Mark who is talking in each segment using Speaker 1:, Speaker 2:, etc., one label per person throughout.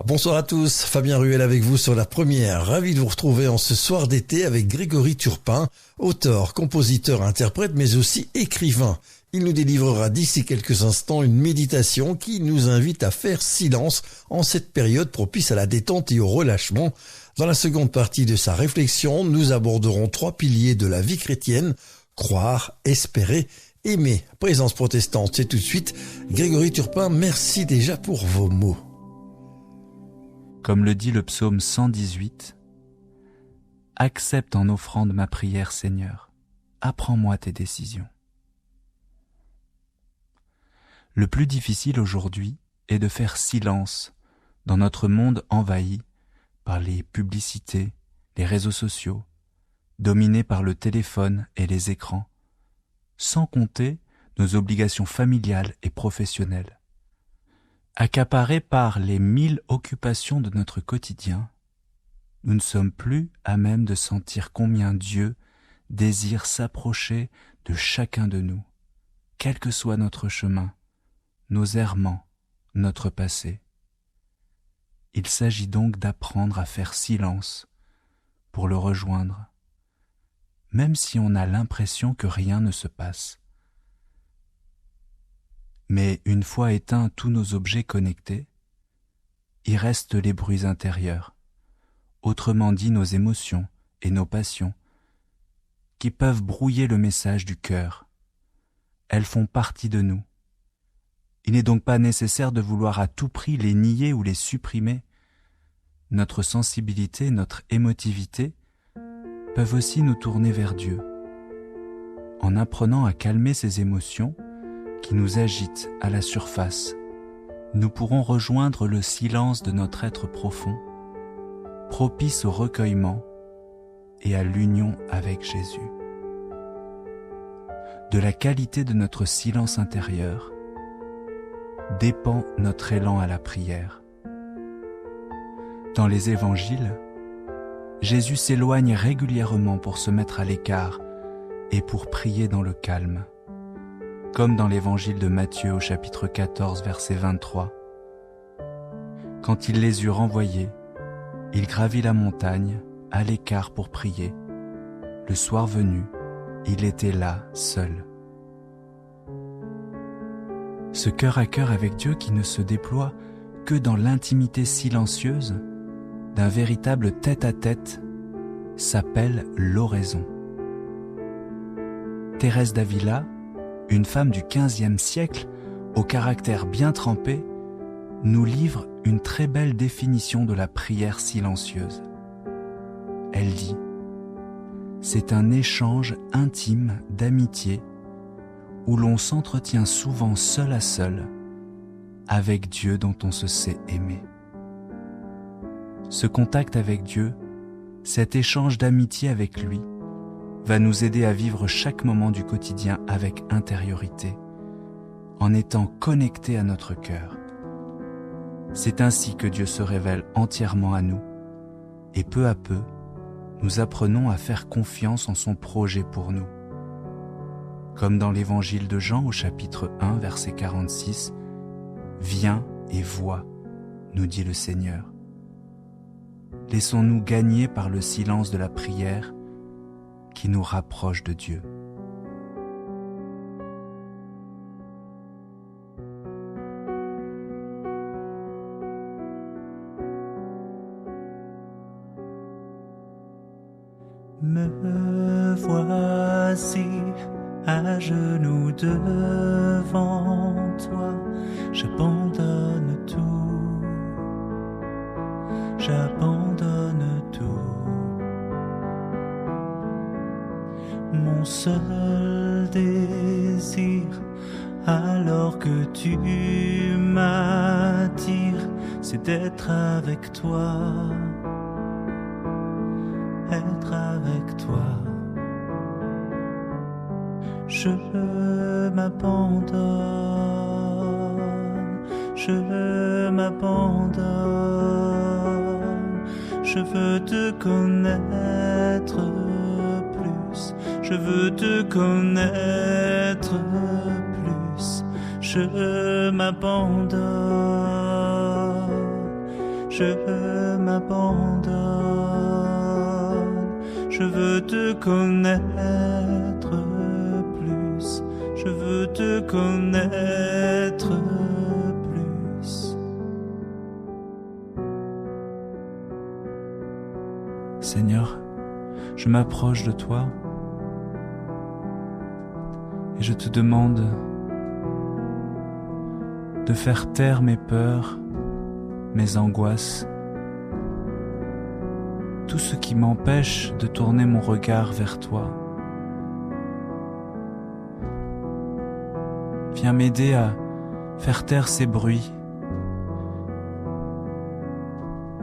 Speaker 1: Bonsoir à tous, Fabien Ruel avec vous sur La Première. Ravi de vous retrouver en ce soir d'été avec Grégory Turpin, auteur, compositeur, interprète, mais aussi écrivain. Il nous délivrera d'ici quelques instants une méditation qui nous invite à faire silence en cette période propice à la détente et au relâchement. Dans la seconde partie de sa réflexion, nous aborderons 3 piliers de la vie chrétienne: croire, espérer, aimer. Présence protestante, c'est tout de suite. Grégory Turpin, merci déjà pour vos mots.
Speaker 2: Comme le dit le psaume 118, « Accepte en offrande ma prière, Seigneur, apprends-moi tes décisions. » Le plus difficile aujourd'hui est de faire silence dans notre monde envahi par les publicités, les réseaux sociaux, dominé par le téléphone et les écrans, sans compter nos obligations familiales et professionnelles. Accaparés par les 1000 occupations de notre quotidien, nous ne sommes plus à même de sentir combien Dieu désire s'approcher de chacun de nous, quel que soit notre chemin, nos errements, notre passé. Il s'agit donc d'apprendre à faire silence pour le rejoindre, même si on a l'impression que rien ne se passe. Mais une fois éteints tous nos objets connectés, il reste les bruits intérieurs, autrement dit nos émotions et nos passions, qui peuvent brouiller le message du cœur. Elles font partie de nous. Il n'est donc pas nécessaire de vouloir à tout prix les nier ou les supprimer. Notre sensibilité, notre émotivité peuvent aussi nous tourner vers Dieu. En apprenant à calmer ces émotions qui nous agitent à la surface, nous pourrons rejoindre le silence de notre être profond, propice au recueillement et à l'union avec Jésus. De la qualité de notre silence intérieur dépend notre élan à la prière. Dans les évangiles, Jésus s'éloigne régulièrement pour se mettre à l'écart et pour prier dans le calme. Comme dans l'évangile de Matthieu au chapitre 14, verset 23. Quand il les eut renvoyés, il gravit la montagne, à l'écart pour prier. Le soir venu, il était là, seul. Ce cœur à cœur avec Dieu qui ne se déploie que dans l'intimité silencieuse d'un véritable tête-à-tête s'appelle l'oraison. Thérèse d'Avila, une femme du XVe siècle, au caractère bien trempé, nous livre une très belle définition de la prière silencieuse. Elle dit « C'est un échange intime d'amitié où l'on s'entretient souvent seul à seul avec Dieu dont on se sait aimer. » Ce contact avec Dieu, cet échange d'amitié avec lui, va nous aider à vivre chaque moment du quotidien avec intériorité, en étant connecté à notre cœur. C'est ainsi que Dieu se révèle entièrement à nous, et peu à peu, nous apprenons à faire confiance en son projet pour nous. Comme dans l'évangile de Jean au chapitre 1, verset 46, « Viens et vois, nous dit le Seigneur. » Laissons-nous gagner par le silence de la prière qui nous rapproche de Dieu.
Speaker 3: Me voici à genoux devant toi, j'abandonne tout, j'abandonne tout. Mon seul désir, alors que tu m'attires, c'est d'être avec toi, être avec toi. Je m'abandonne, je m'abandonne, je veux te connaître plus, je veux te connaître plus, je m'abandonne, je m'abandonne. Je veux te connaître plus, je veux te connaître plus.
Speaker 2: Seigneur, je m'approche de toi et je te demande de faire taire mes peurs, mes angoisses, tout ce qui m'empêche de tourner mon regard vers toi. Viens m'aider à faire taire ces bruits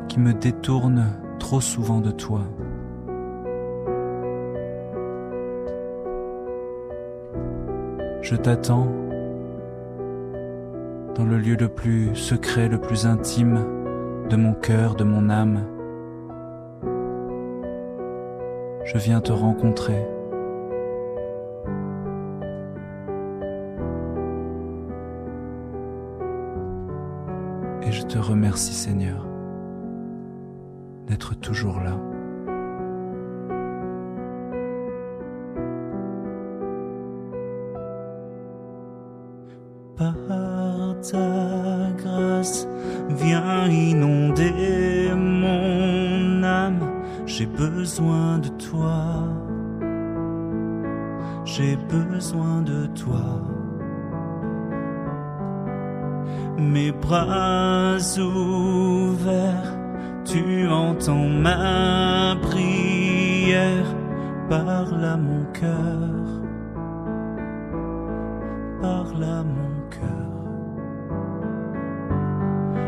Speaker 2: qui me détournent trop souvent de toi. Je t'attends dans le lieu le plus secret, le plus intime de mon cœur, de mon âme. Je viens te rencontrer. Et je te remercie, Seigneur, d'être toujours là.
Speaker 3: Par ta grâce, viens inonder mon âme. J'ai besoin de toi. J'ai besoin de toi. Mes bras ouverts, tu entends ma prière. Parle à mon cœur. Parle à mon cœur.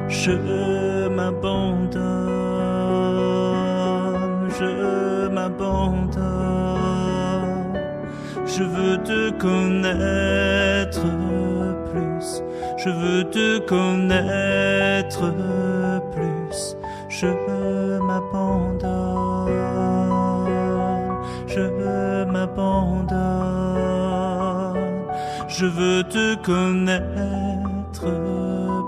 Speaker 3: Je m'abandonne, je m'abandonne. Je veux te connaître plus, je veux te connaître plus. Je m'abandonne, je m'abandonne. Je veux te connaître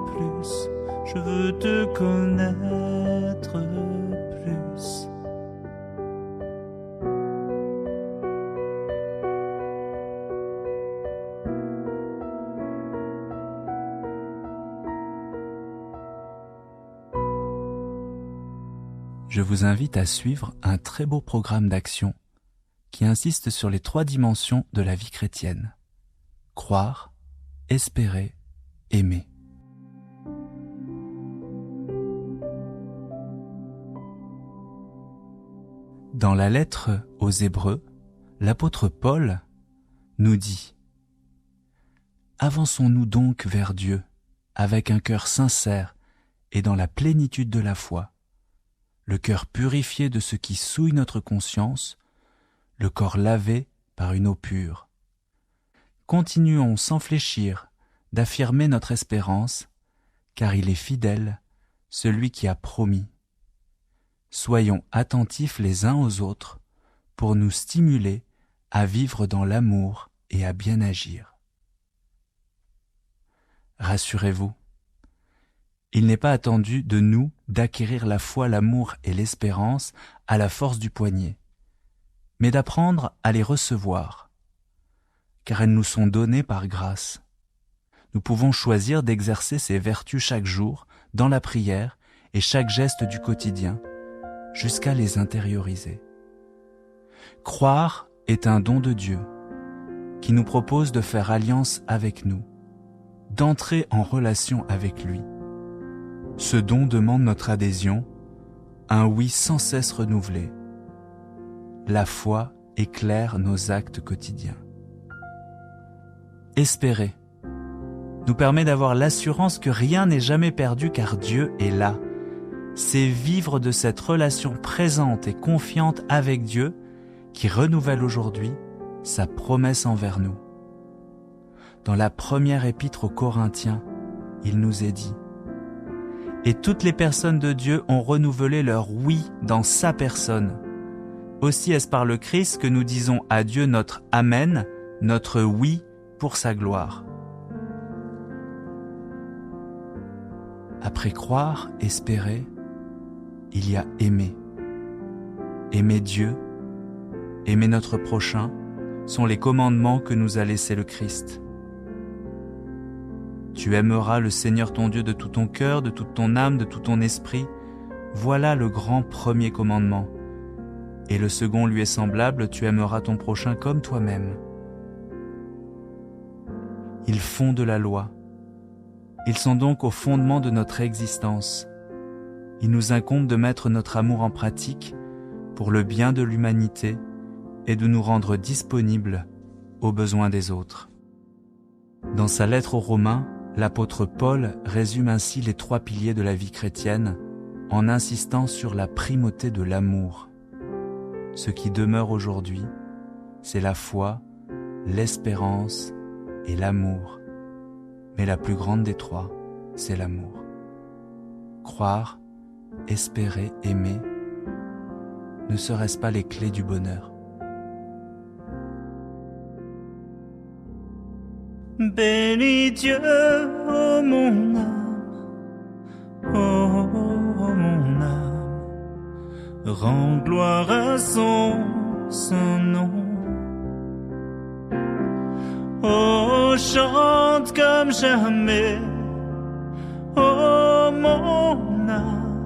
Speaker 3: plus, je veux te connaître plus.
Speaker 2: Je vous invite à suivre un très beau programme d'action qui insiste sur les 3 dimensions de la vie chrétienne. Croire, espérer, aimer. Dans la lettre aux Hébreux, l'apôtre Paul nous dit « Avançons-nous donc vers Dieu avec un cœur sincère et dans la plénitude de la foi, le cœur purifié de ce qui souille notre conscience, le corps lavé par une eau pure. Continuons sans fléchir d'affirmer notre espérance, car il est fidèle, celui qui a promis. Soyons attentifs les uns aux autres pour nous stimuler à vivre dans l'amour et à bien agir. » Rassurez-vous, il n'est pas attendu de nous d'acquérir la foi, l'amour et l'espérance à la force du poignet, mais d'apprendre à les recevoir, car elles nous sont données par grâce. Nous pouvons choisir d'exercer ces vertus chaque jour, dans la prière et chaque geste du quotidien, jusqu'à les intérioriser. Croire est un don de Dieu, qui nous propose de faire alliance avec nous, d'entrer en relation avec lui. Ce don demande notre adhésion, un oui sans cesse renouvelé. La foi éclaire nos actes quotidiens. Espérer nous permet d'avoir l'assurance que rien n'est jamais perdu car Dieu est là. C'est vivre de cette relation présente et confiante avec Dieu qui renouvelle aujourd'hui sa promesse envers nous. Dans la première épître aux Corinthiens, il nous est dit « Et toutes les personnes de Dieu ont renouvelé leur oui dans sa personne. Aussi est-ce par le Christ que nous disons à Dieu notre Amen, notre oui pour sa gloire. » Après croire, espérer, il y a aimer. Aimer Dieu, aimer notre prochain, sont les commandements que nous a laissés le Christ. Tu aimeras le Seigneur ton Dieu de tout ton cœur, de toute ton âme, de tout ton esprit. Voilà le grand premier commandement. Et le second lui est semblable, tu aimeras ton prochain comme toi-même. Ils fondent la loi. Ils sont donc au fondement de notre existence. Il nous incombe de mettre notre amour en pratique pour le bien de l'humanité et de nous rendre disponibles aux besoins des autres. Dans sa lettre aux Romains, l'apôtre Paul résume ainsi les 3 piliers de la vie chrétienne en insistant sur la primauté de l'amour. Ce qui demeure aujourd'hui, c'est la foi, l'espérance et l'amour. Mais la plus grande des 3, c'est l'amour. Croire, espérer, aimer, ne serait-ce pas les clés du bonheur?
Speaker 3: Bénis Dieu, ô mon âme, ô mon âme, rends gloire à son saint nom. Oh, chante comme jamais, ô mon âme,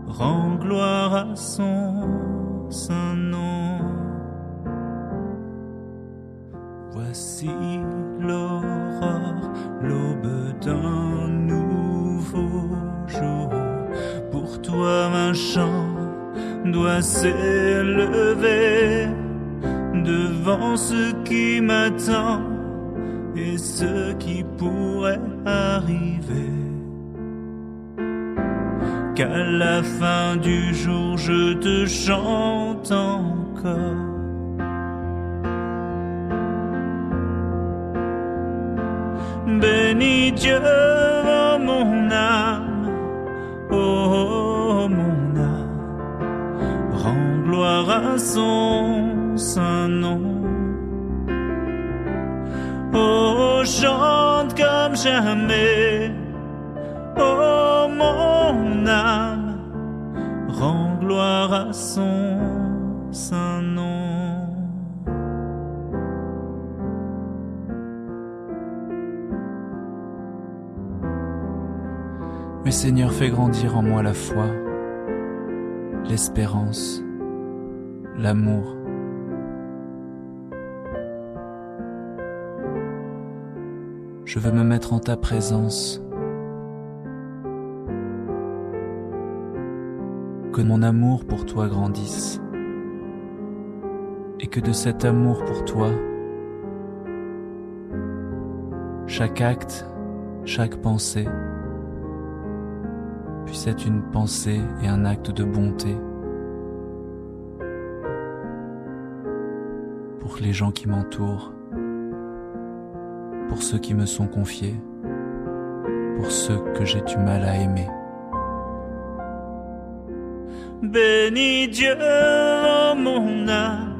Speaker 3: rends gloire à son saint nom. Voici l'aurore, l'aube d'un nouveau jour. Pour toi un chant doit s'élever devant ce qui m'attend et ce qui pourrait arriver. Qu'à la fin du jour je te chante encore. Bénis Dieu, oh mon âme, oh mon âme, rends gloire à son saint nom. Oh, chante comme jamais, oh mon âme, rends gloire à son saint nom.
Speaker 2: Mais Seigneur, fais grandir en moi la foi, l'espérance, l'amour. Je veux me mettre en ta présence. Que mon amour pour toi grandisse. Et que de cet amour pour toi, chaque acte, chaque pensée, puisse être une pensée et un acte de bonté pour les gens qui m'entourent, pour ceux qui me sont confiés, pour ceux que j'ai du mal à aimer.
Speaker 3: Bénis Dieu, oh mon âme,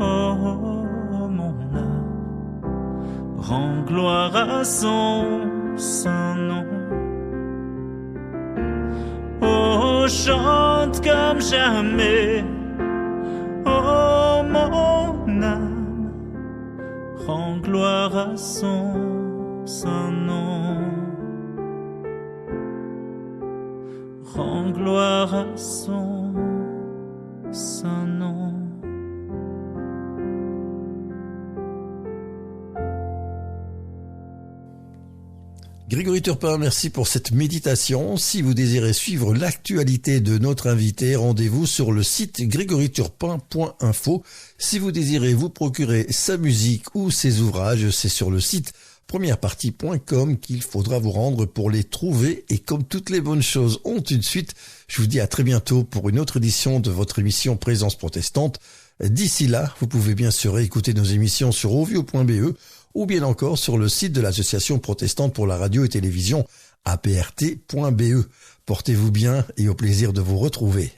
Speaker 3: oh mon âme, rends gloire à son saint nom. Oh, chante comme jamais, oh mon âme, rends gloire à son saint nom. Rends gloire à son saint nom.
Speaker 1: Grégory Turpin, merci pour cette méditation. Si vous désirez suivre l'actualité de notre invité, rendez-vous sur le site grégoryturpin.info. Si vous désirez vous procurer sa musique ou ses ouvrages, c'est sur le site premièrepartie.com qu'il faudra vous rendre pour les trouver. Et comme toutes les bonnes choses ont une suite, je vous dis à très bientôt pour une autre édition de votre émission Présence protestante. D'ici là, vous pouvez bien sûr écouter nos émissions sur ovio.be ou bien encore sur le site de l'Association protestante pour la radio et télévision, aprt.be. Portez-vous bien et au plaisir de vous retrouver.